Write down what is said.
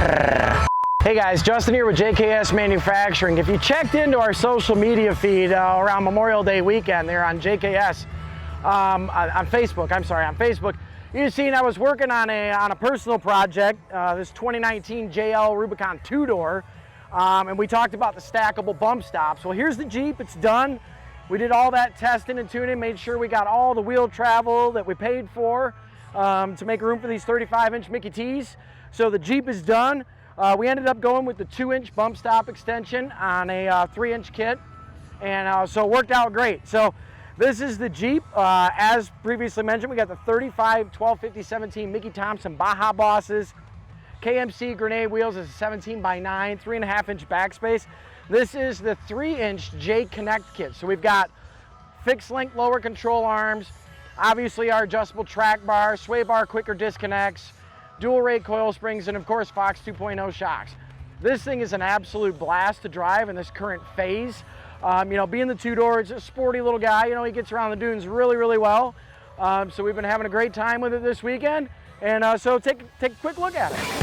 Hey guys, Justin here with JKS Manufacturing. If you checked into our social media feed around Memorial Day weekend there on JKS, on Facebook, you've seen I was working on a personal project, this 2019 JL Rubicon 2-door, and we talked about the stackable bump stops. Well, here's the Jeep, it's done. We did all that testing and tuning, made sure we got all the wheel travel that we paid for to make room for these 35-inch Mickey T's. So the Jeep is done. We ended up going with the 2-inch bump stop extension on a 3-inch kit, and so it worked out great. So this is the Jeep. As previously mentioned, we got the 35 1250/17 Mickey Thompson Baja Bosses, KMC grenade wheels is a 17x9, 3.5-inch backspace. This is the 3-inch J-Konnect kit. So we've got fixed link lower control arms, obviously our adjustable track bar, sway bar quicker disconnects, dual rate coil springs, and of course Fox 2.0 shocks. This thing is an absolute blast to drive in this current phase. You know, being the 2-door, it's a sporty little guy. You know, he gets around the dunes really well. So we've been having a great time with it this weekend. And so take a quick look at it.